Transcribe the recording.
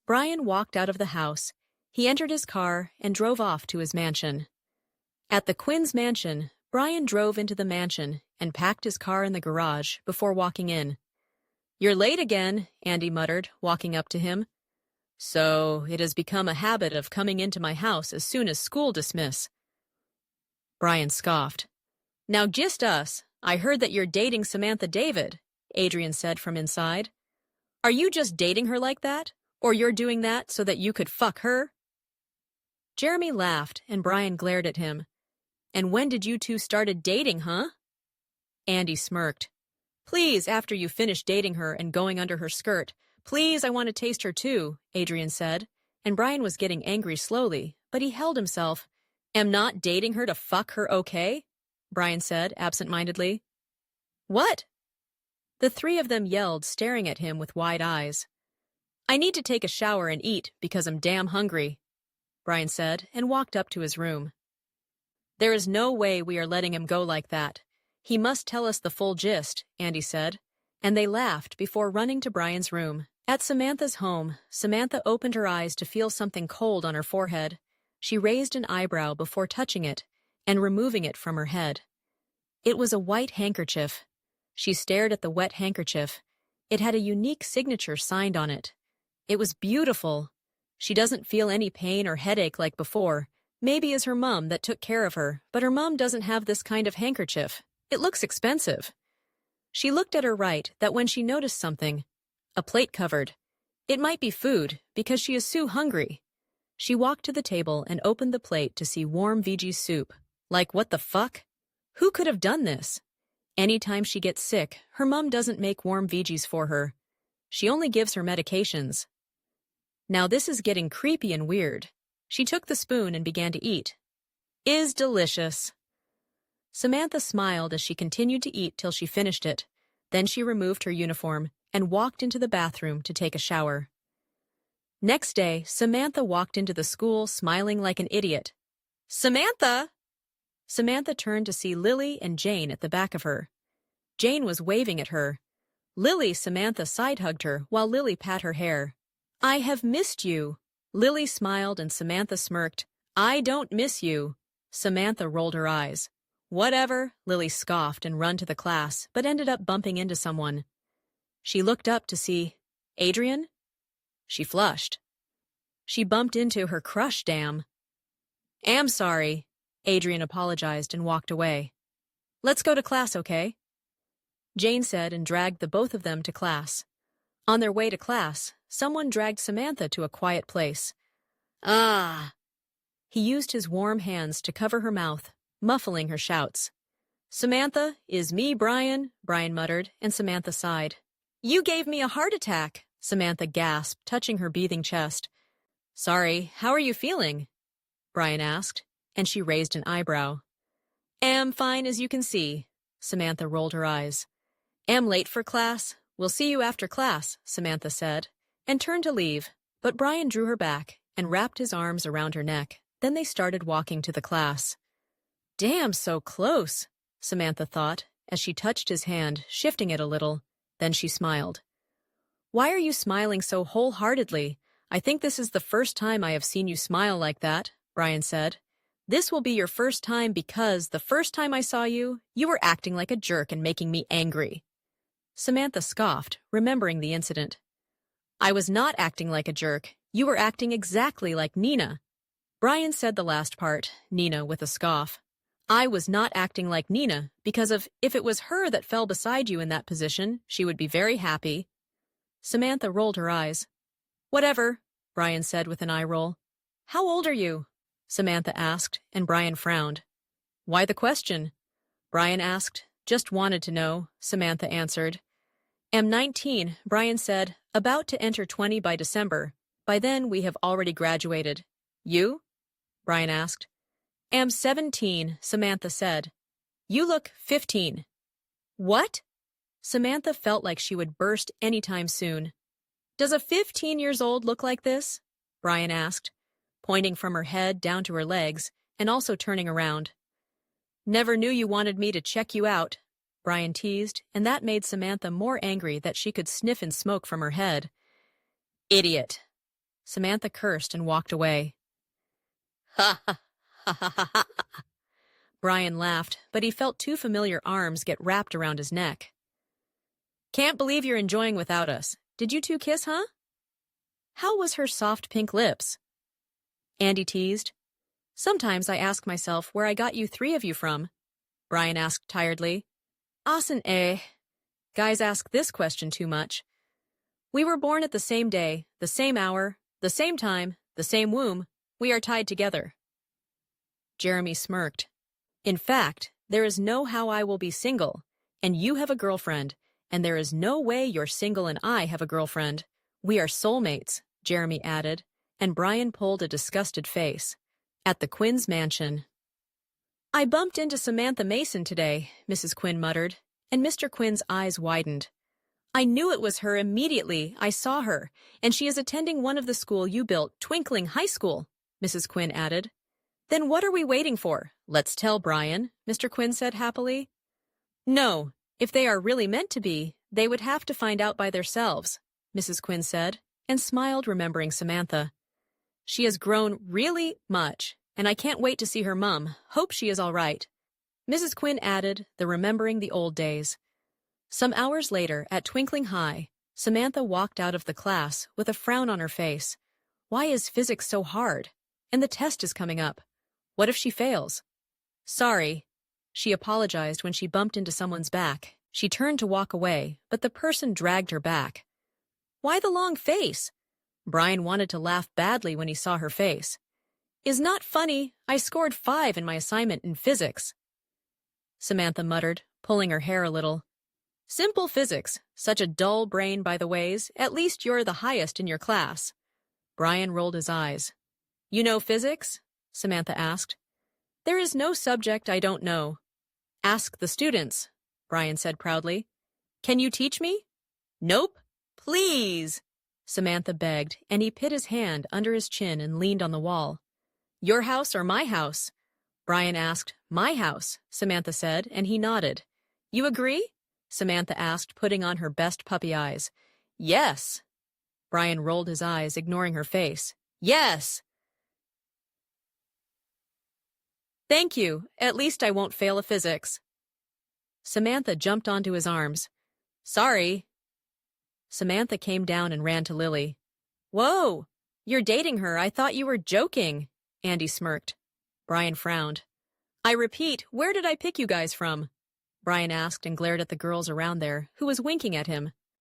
Bryan walked out of the house. He entered his car and drove off to his mansion. At the QUIN'S mansion, Bryan drove into the mansion and packed his car in the garage before walking in. "You're late again," Andy muttered, walking up to him. "So it has become a habit of coming into my house as soon as school dismiss." Bryan scoffed. "Now just us. I heard that you're dating Samantha David," Adrian said from inside. "Are you just dating her like that? Or you're doing that so that you could fuck her?" Jeremy laughed, and Bryan glared at him. "And when did you two started dating, huh?" Andy smirked. "Please, after you finish dating her and going under her skirt. Please, I want to taste her too," Adrian said, and Bryan was getting angry slowly, but he held himself. "Am not dating her to fuck her, okay?" Bryan said, absent-mindedly. "What?" The three of them yelled, staring at him with wide eyes. "I need to take a shower and eat because I'm damn hungry," Bryan said, and walked up to his room. "There is no way we are letting him go like that. He must tell us the full gist," Andy said, and they laughed before running to Bryan's room. At Samantha's home, Samantha opened her eyes to feel something cold on her forehead. She raised an eyebrow before touching it and removing it from her head. It was a white handkerchief. She stared at the wet handkerchief. It had a unique signature signed on it. It was beautiful. She doesn't feel any pain or headache like before. Maybe it's her mom that took care of her, but her mom doesn't have this kind of handkerchief. It looks expensive. She looked at her right that when she noticed something, a plate covered. It might be food, because she is so hungry. She walked to the table and opened the plate to see warm veggie soup. Like, what the fuck? Who could have done this? Anytime she gets sick, her mom doesn't make warm veggies for her. She only gives her medications. Now this is getting creepy and weird. She took the spoon and began to eat. "Is delicious." Samantha smiled as she continued to eat till she finished it. Then she removed her uniform and walked into the bathroom to take a shower. Next day, Samantha walked into the school smiling like an idiot. "Samantha!" Samantha turned to see Lily and Jane at the back of her. Jane was waving at her. Samantha side-hugged her while Lily pat her hair. "I have missed you." Lily smiled and Samantha smirked. "I don't miss you." Samantha rolled her eyes. "Whatever," Lily scoffed and ran to the class, but ended up bumping into someone. She looked up to see Adrian. She flushed. She bumped into her crush, damn. "Am sorry," Adrian apologized and walked away. "Let's go to class, okay?" Jane said and dragged the both of them to class. On their way to class, someone dragged Samantha to a quiet place. "Ah!" He used his warm hands to cover her mouth, muffling her shouts. "Samantha, is me Bryan," Bryan muttered, and Samantha sighed. "You gave me a heart attack," Samantha gasped, touching her beating chest. "Sorry, how are you feeling?" Bryan asked, and she raised an eyebrow. "Am fine as you can see." Samantha rolled her eyes. "Am late for class? We'll see you after class," Samantha said, and turned to leave, but Bryan drew her back and wrapped his arms around her neck. Then they started walking to the class. "Damn, so close," Samantha thought, as she touched his hand, shifting it a little. Then she smiled. "Why are you smiling so wholeheartedly? I think this is the first time I have seen you smile like that," Bryan said. "This will be your first time because the first time I saw you, you were acting like a jerk and making me angry." Samantha scoffed, remembering the incident. "I was not acting like a jerk. You were acting exactly like Nina." Bryan said the last part, Nina, with a scoff. "I was not acting like Nina because if it was her that fell beside you in that position, she would be very happy." Samantha rolled her eyes. "Whatever," Bryan said with an eye roll. "How old are you?" Samantha asked, and Bryan frowned. "Why the question?" Bryan asked. "Just wanted to know," Samantha answered. "Am 19, Bryan said, about to enter 20 by December. By then we have already graduated. You?" Bryan asked. "Am 17, Samantha said. You look 15. "What?" Samantha felt like she would burst any time soon. "Does a 15-year-old look like this?" Bryan asked, pointing from her head down to her legs and also turning around. "Never knew you wanted me to check you out," Bryan teased, and that made Samantha more angry that she could sniff and smoke from her head. "Idiot." Samantha cursed and walked away. Ha ha ha ha ha ha. Bryan laughed, but he felt two familiar arms get wrapped around his neck. Can't believe you're enjoying without us. Did you two kiss, huh? How was her soft pink lips? Andy teased. Sometimes I ask myself where I got you three of you from, Bryan asked tiredly. Asen Guys ask this question too much. We were born at the same day, the same hour, the same time, the same womb. We are tied together. Jeremy smirked. In fact, there is no how I will be single, and you have a girlfriend, and there is no way you're single and I have a girlfriend. We are soulmates, Jeremy added, and Bryan pulled a disgusted face. At the QUIN'S mansion. I bumped into Samantha Mason today, Mrs. Quinn muttered, and Mr. Quinn's eyes widened. I knew it was her immediately I saw her, and she is attending one of the school you built, Twinkling High School, Mrs. Quinn added. Then what are we waiting for? Let's tell Bryan, Mr. Quinn said happily. No, if they are really meant to be, they would have to find out by themselves, Mrs. Quinn said, and smiled remembering Samantha. She has grown really much, and I can't wait to see her mum. Hope she is all right. Mrs. Quinn added, remembering the old days. Some hours later, at Twinkling High, Samantha walked out of the class with a frown on her face. Why is physics so hard? And the test is coming up. What if she fails? Sorry. She apologized when she bumped into someone's back. She turned to walk away, but the person dragged her back. Why the long face? Bryan wanted to laugh badly when he saw her face. Is not funny. I scored 5 in my assignment in physics. Samantha muttered, pulling her hair a little. Simple physics. Such a dull brain by the ways. At least you're the highest in your class. Bryan rolled his eyes. You know physics? Samantha asked. There is no subject I don't know. Ask the students, Bryan said proudly. Can you teach me? Nope. Please. Samantha begged, and he put his hand under his chin and leaned on the wall. Your house or my house? Bryan asked. My house, Samantha said, and he nodded. You agree? Samantha asked, putting on her best puppy eyes. Yes. Bryan rolled his eyes, ignoring her face. Yes. Thank you. At least I won't fail a physics. Samantha jumped onto his arms. Sorry. Samantha came down and ran to Lily. Whoa! You're dating her. I thought you were joking. Andy smirked. Bryan frowned. I repeat, where did I pick you guys from? Bryan asked and glared at the girls around there, who was winking at him.